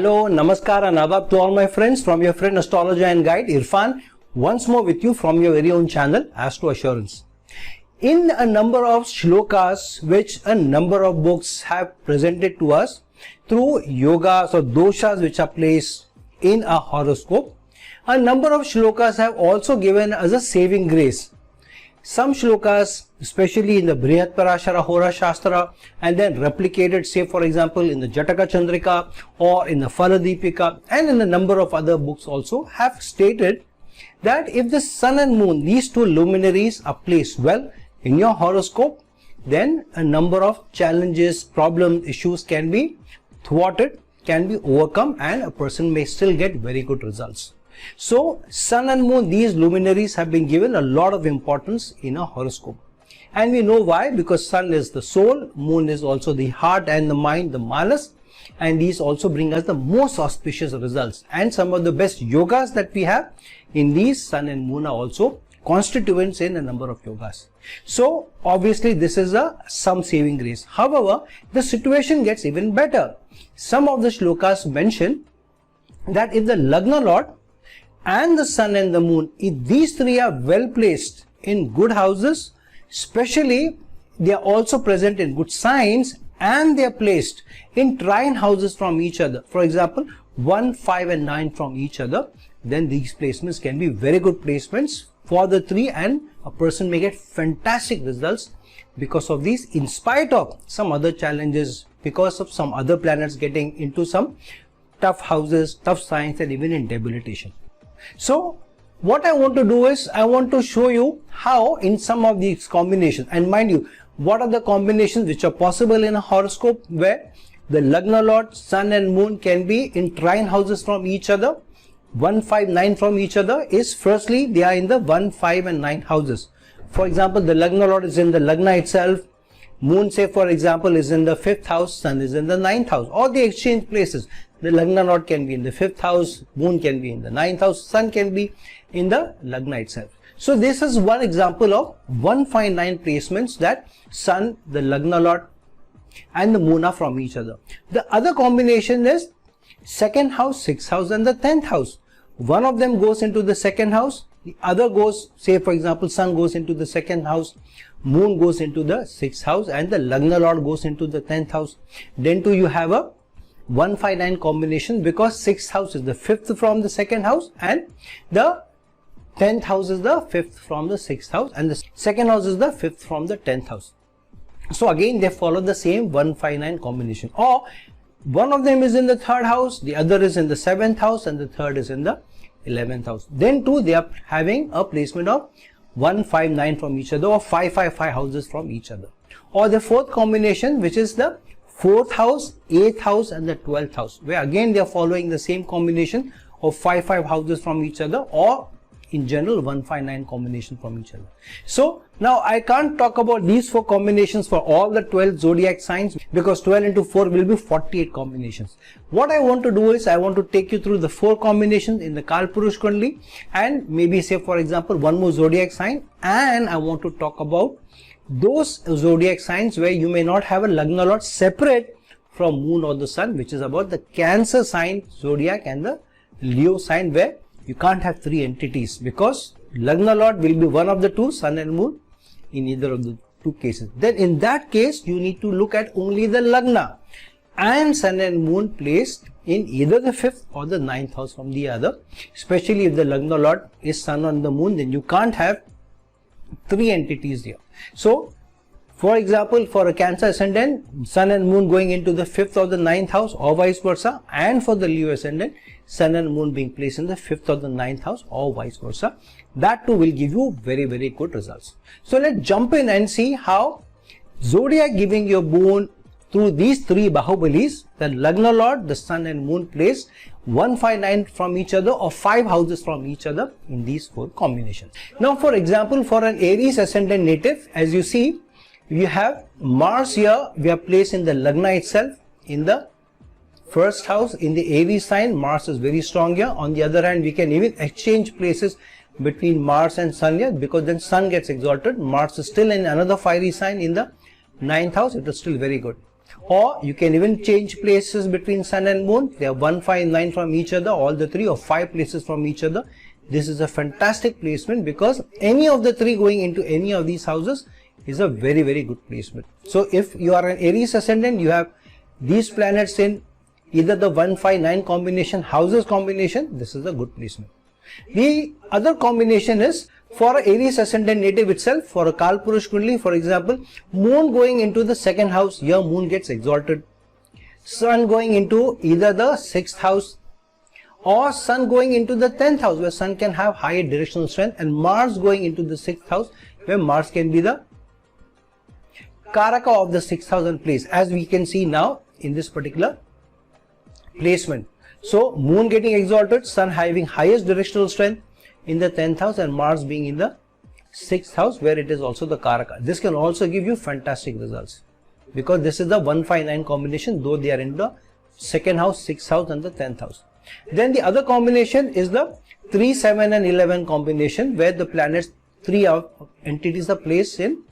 Hello, Namaskar and Adab to all my friends from your friend astrologer and guide Irfan, once more with you from your very own channel Astro Assurance. In a number of shlokas which a number of books have presented to us through yogas or doshas which are placed in a horoscope, a number of shlokas have also given us a saving grace. Some shlokas, especially in the Parashar Hora Shastra, and then replicated, say for example, in the Jataka Chandrika or in the Phaladipika and in a number of other books also, have stated that if the sun and moon, these two luminaries, are placed well in your horoscope, then a number of challenges, problems, issues can be thwarted, can be overcome, and a person may still get very good results. So, sun and moon, these luminaries have been given a lot of importance in a horoscope. And we know why, because sun is the soul, moon is also the heart and the mind, the manas, and these also bring us the most auspicious results. And some of the best yogas that we have in these sun and moon are also constituents in a number of yogas. So, obviously this is some saving grace. However, the situation gets even better. Some of the shlokas mention that if the Lagna Lord and the sun and the moon, if these three are well placed in good houses, especially they are also present in good signs and they are placed in trine houses from each other, for example 1, 5 and 9 from each other, then these placements can be very good placements for the three, and a person may get fantastic results because of these, in spite of some other challenges, because of some other planets getting into some tough houses, tough signs, and even in debilitation. So what I want to do is, I want to show you how in some of these combinations, and mind you, what are the combinations which are possible in a horoscope where the Lagna Lord, sun and moon can be in trine houses from each other, 1, 5, 9 from each other, is firstly they are in the 1, 5 and 9 houses. For example, the Lagna Lord is in the Lagna itself, moon, say for example, is in the 5th house, sun is in the 9th house, or the exchange places. The Lagna Lord can be in the 5th house, moon can be in the 9th house, sun can be in the Lagna itself. So this is one example of 1, 5, 9 placements that sun, the Lagna Lord and the moon are from each other. The other combination is 2nd house, 6th house and the 10th house. One of them goes into the 2nd house, the other goes, say for example, sun goes into the 2nd house, moon goes into the 6th house, and the Lagna Lord goes into the 10th house. Then too you have a 1, 5, 9 combination, because 6th house is the 5th from the 2nd house and the 10th house is the 5th from the 6th house and the 2nd house is the 5th from the 10th house. So again they follow the same 1, 5, 9 combination, or one of them is in the 3rd house, the other is in the 7th house and the third is in the 11th house. Then too they are having a placement of 1, 5, 9 from each other, or 5, 5, 5 houses from each other. Or the 4th combination, which is the 4th house, 8th house and the 12th house, where again they are following the same combination of 5, 5 houses from each other, or in general 1, 5, 9 combination from each other. So now I can't talk about these 4 combinations for all the 12 zodiac signs, because 12 into 4 will be 48 combinations. What I want to do is, I want to take you through the 4 combinations in the Kalpurush Kundli, and maybe say for example one more zodiac sign, and I want to talk about those zodiac signs where you may not have a Lagna Lord separate from moon or the sun, which is about the Cancer sign zodiac and the Leo sign, where you can't have 3 entities, because Lagna Lord will be one of the two, sun and moon, in either of the 2 cases. Then in that case you need to look at only the Lagna and sun and moon placed in either the 5th or the 9th house from the other. Especially if the Lagna Lord is sun on the moon, then you can't have 3 entities here. So for example, for a Cancer ascendant, sun and moon going into the 5th or the 9th house, or vice versa, and for the Leo ascendant, sun and moon being placed in the 5th or the 9th house, or vice versa, that too will give you very, very good results. So let's jump in and see how zodiac giving your boon through these 3 Bahubalis, the Lagna Lord, the sun and moon placed 1, 5, 9 from each other, or 5 houses from each other in these 4 combinations. Now for example, for an Aries ascendant native, as you see, we have Mars here, we are placed in the Lagna itself, in the 1st house, in the Aries sign. Mars is very strong here. On the other hand, we can even exchange places between Mars and Sun here, because then Sun gets exalted. Mars is still in another fiery sign in the 9th house, it is still very good. Or you can even change places between sun and moon. They are 1, 5, 9 from each other, all the three, or 5 places from each other. This is a fantastic placement because any of the three going into any of these houses is a very, very good placement. So if you are an Aries ascendant, you have these planets in either the 1, 5, 9 combination, houses combination, this is a good placement. The other combination is for Aries ascendant native itself, for a Kalpurush Kundli, for example, moon going into the second house, here moon gets exalted. Sun going into either the 6th house or sun going into the 10th house, where sun can have higher directional strength, and Mars going into the 6th house, where Mars can be the Karaka of the 6th house and place, as we can see now in this particular placement. So moon getting exalted, sun having highest directional strength in the 10th house, and Mars being in the 6th house, where it is also the Karaka. This can also give you fantastic results because this is the 1, 5, 9 combination, though they are in the 2nd house, 6th house and the 10th house. Then the other combination is the 3, 7 and 11 combination, where the planets, 3 entities are placed in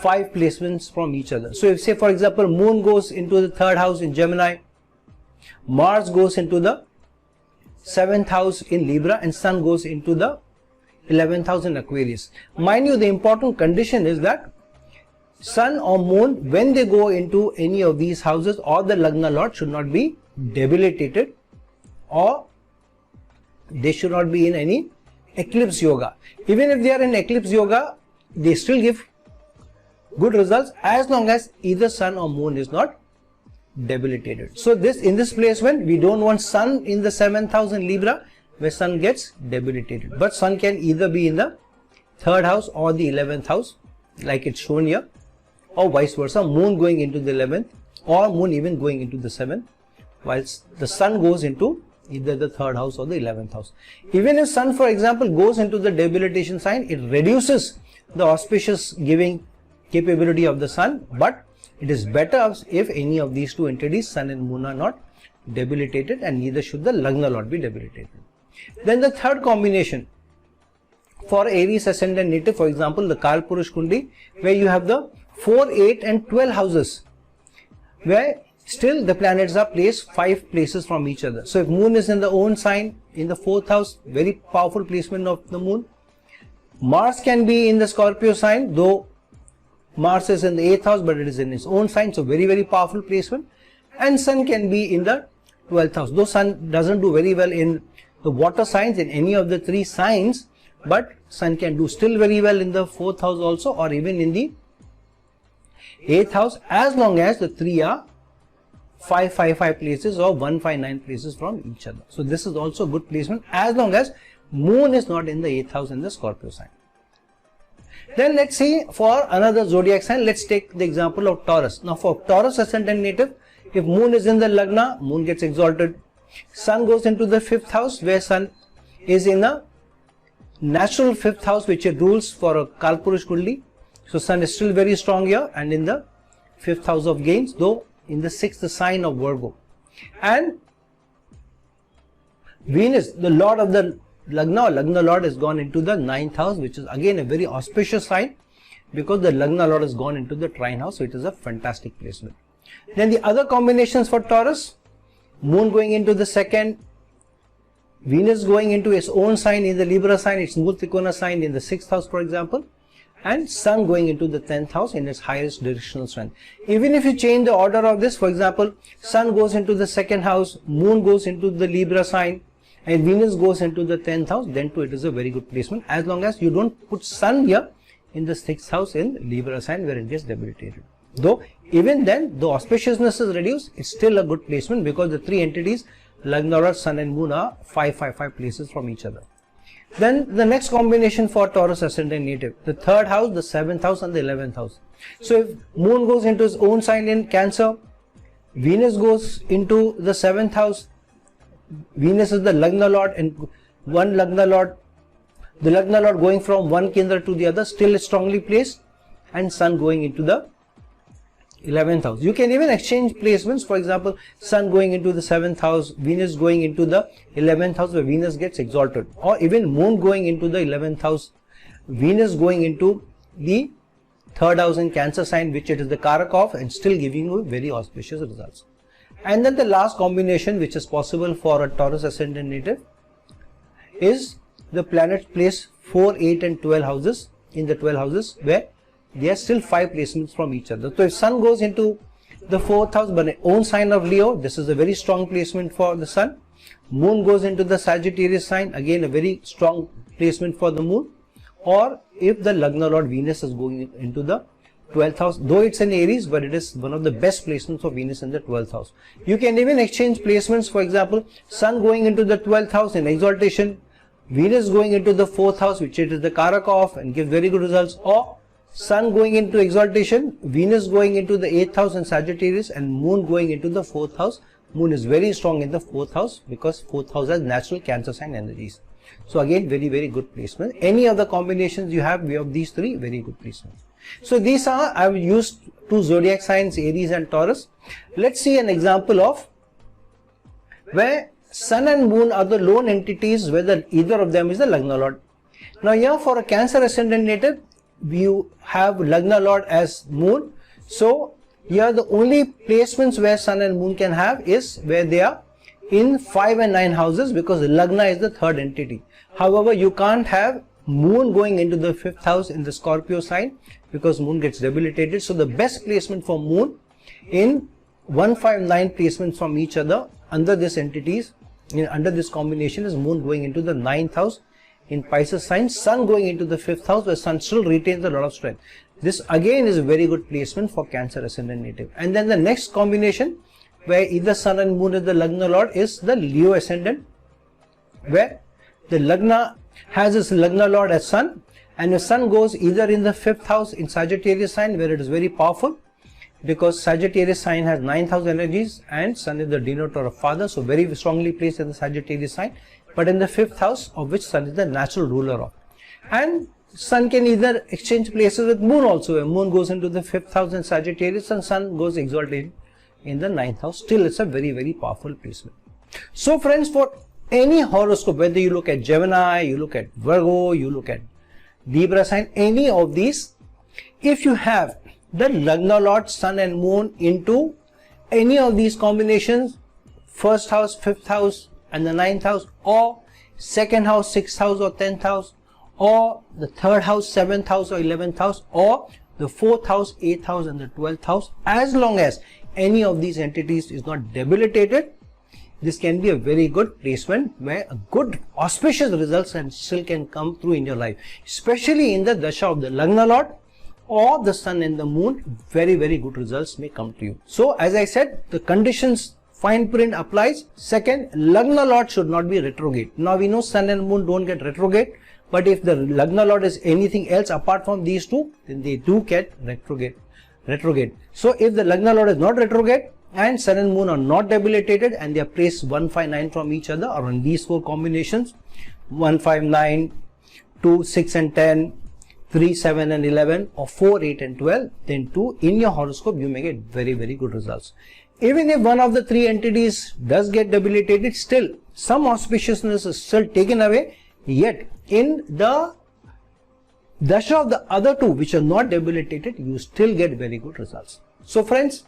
5 placements from each other. So if, say for example, moon goes into the 3rd house in Gemini, Mars goes into the 7th house in Libra, and sun goes into the 11th house in Aquarius. Mind you, the important condition is that sun or moon, when they go into any of these houses, or the Lagna Lord should not be debilitated, or they should not be in any eclipse yoga. Even if they are in eclipse yoga, they still give good results as long as either sun or moon is not debilitated. So in this placement, we don't want sun in the 7th house in Libra, where sun gets debilitated, but sun can either be in the 3rd house or the 11th house, like it's shown here, or vice versa, moon going into the 11th or moon even going into the 7th, whilst the sun goes into either the 3rd house or the 11th house. Even if sun, for example, goes into the debilitation sign, it reduces the auspicious giving capability of the sun, but it is better if any of these two entities, sun and moon, are not debilitated, and neither should the Lagna Lord be debilitated. Then the third combination for Aries ascendant native, for example, the Kalpurush Kundi, where you have the 4, 8 and 12 houses, where still the planets are placed 5 places from each other. So if moon is in the own sign in the 4th house, very powerful placement of the moon. Mars can be in the Scorpio sign, though Mars is in the 8th house, but it is in its own sign, so very, very powerful placement. And sun can be in the 12th house, though sun doesn't do very well in the water signs, in any of the 3 signs, but sun can do still very well in the 4th house also, or even in the 8th house, as long as the 3 are 5, 5, 5 places or 1, 5, 9 places from each other. So this is also good placement as long as moon is not in the 8th house in the Scorpio sign. Then let's see for another zodiac sign. Let's take the example of Taurus. Now for Taurus ascendant native, if moon is in the Lagna, moon gets exalted. Sun goes into the 5th house, where sun is in a natural 5th house, which it rules for a Kalpurush Kundli. So sun is still very strong here and in the 5th house of gains, though in the 6th sign of Virgo. And Venus, the lord of the Lagna, or Lagna Lord, has gone into the 9th house, which is again a very auspicious sign because the Lagna Lord has gone into the trine house, so it is a fantastic placement. Then the other combinations for Taurus, moon going into the 2nd, Venus going into its own sign in the Libra sign, its Murtikona sign in the 6th house, for example, and sun going into the 10th house in its highest directional strength. Even if you change the order of this, for example, sun goes into the 2nd house, moon goes into the Libra sign, and Venus goes into the 10th house, then too it is a very good placement, as long as you don't put sun here in the 6th house in Libra sign, where it gets debilitated. Though even then, the auspiciousness is reduced, it's still a good placement because the 3 entities, Lagna Lord, sun and moon, are 5, 5, 5 places from each other. Then the next combination for Taurus ascendant native, the 3rd house, the 7th house and the 11th house. So if moon goes into its own sign in Cancer, Venus goes into the 7th house, Venus is the Lagna Lord, and one Lagna Lord, the Lagna Lord going from one Kendra to the other, still is strongly placed, and sun going into the 11th house. You can even exchange placements, for example, sun going into the 7th house, Venus going into the 11th house, where Venus gets exalted, or even moon going into the 11th house, Venus going into the third house in Cancer sign, which it is the Karak of, and still giving you very auspicious results. And then the last combination which is possible for a Taurus ascendant native is the planets place 4, 8 and 12 houses in the 12 houses where there are still 5 placements from each other. So if Sun goes into the 4th house but own sign of Leo, this is a very strong placement for the Sun. Moon goes into the Sagittarius sign, again a very strong placement for the Moon. Or if the Lagna Lord Venus is going into the 12th house, though it's an Aries, but it is one of the best placements of Venus in the 12th house. You can even exchange placements, for example, Sun going into the 12th house in exaltation, Venus going into the 4th house, which it is the Karak of, and gives very good results, or Sun going into exaltation, Venus going into the 8th house in Sagittarius, and Moon going into the 4th house. Moon is very strong in the 4th house because 4th house has natural Cancer sign energies. So again, very, very good placement. Any of the combinations you have, we have these 3, very good placements. So these are, I have used 2 zodiac signs, Aries and Taurus. Let's see an example of where Sun and Moon are the lone entities, whether either of them is the Lagna Lord. Now here for a Cancer ascendant native, you have Lagna Lord as Moon. So here the only placements where Sun and Moon can have is where they are in 5 and 9 houses, because Lagna is the 3rd entity. However, you can't have Moon going into the 5th house in the Scorpio sign because Moon gets debilitated. So the best placement for Moon in 1, 5, 9 placements from each other under this entities, under this combination, is Moon going into the 9th house in Pisces sign, Sun going into the 5th house where Sun still retains a lot of strength. This again is a very good placement for Cancer ascendant native. And then the next combination where either Sun and Moon is the Lagna Lord is the Leo ascendant, where the Lagna has its Lagna Lord as Sun, and the Sun goes either in the 5th house in Sagittarius sign where it is very powerful, because Sagittarius sign has 9th house energies and Sun is the denoter of father, so very strongly placed in the Sagittarius sign, but in the 5th house of which Sun is the natural ruler of. And Sun can either exchange places with Moon also, where Moon goes into the 5th house in Sagittarius and Sun goes exalted in the 9th house. Still it's a very, very powerful placement. So friends, for any horoscope, whether you look at Gemini, you look at Virgo, you look at Libra sign, any of these, if you have the Lagna Lord, Sun and Moon into any of these combinations, 1st house, 5th house and the 9th house, or 2nd house, 6th house or 10th house, or the 3rd house, 7th house or 11th house, or the 4th house, 8th house and the 12th house, as long as any of these entities is not debilitated, this can be a very good placement where a good auspicious results and still can come through in your life, especially in the dasha of the Lagna Lord or the Sun and the Moon. Very, very good results may come to you. So as I said, the conditions fine print applies. Second, Lagna Lord should not be retrograde. Now we know Sun and Moon don't get retrograde, but if the Lagna Lord is anything else apart from these two, then they do get retrograde. So if the Lagna Lord is not retrograde and Sun and Moon are not debilitated and they are placed 1, 5, 9 from each other, or on these 4 combinations, 1, 5, 9, 2, 6 and 10, 3, 7 and 11, or 4, 8 and 12, then 2 in your horoscope you may get very, very good results. Even if one of the 3 entities does get debilitated, still some auspiciousness is still taken away, yet in the dasha of the other 2 which are not debilitated, you still get very good results. So friends,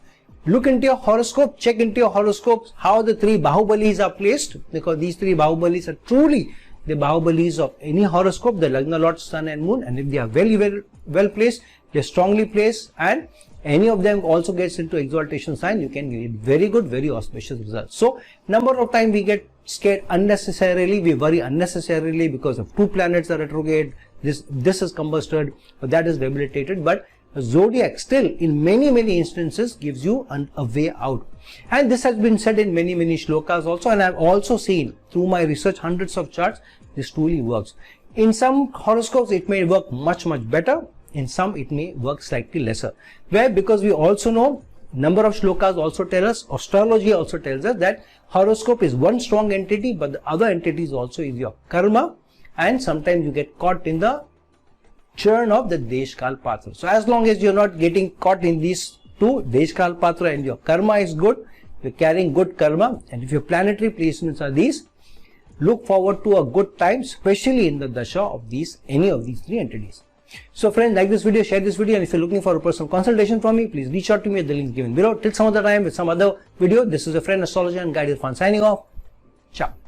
look into your horoscope, check into your horoscopes how the 3 Bahubalis are placed, because these 3 Bahubalis are truly the Bahubalis of any horoscope, the Lagna Lord, Sun and Moon, and if they are very well placed, they are strongly placed, and any of them also gets into exaltation sign, you can get very good, very auspicious results. So number of times we get scared unnecessarily, we worry unnecessarily because of 2 planets are retrograde, this is combusted, or that is debilitated, but zodiac still in many instances gives you a way out. And this has been said in many shlokas also, and I have also seen through my research hundreds of charts, this truly works. In some horoscopes it may work much better, in some it may work slightly lesser. Where, because we also know number of shlokas also tell us, astrology also tells us that horoscope is one strong entity, but the other entities also is your karma, and sometimes you get caught in the churn of the Deshkal Patra. So as long as you're not getting caught in these 2, Deshkal Patra, and your karma is good, you're carrying good karma, and if your planetary placements are these, look forward to a good time, especially in the dasha of any of these 3 entities. So friends, like this video, share this video, and if you're looking for a personal consultation from me, please reach out to me at the link given below. Till some other time with some other video, this is your friend astrologer and guide Irfan signing off. Ciao.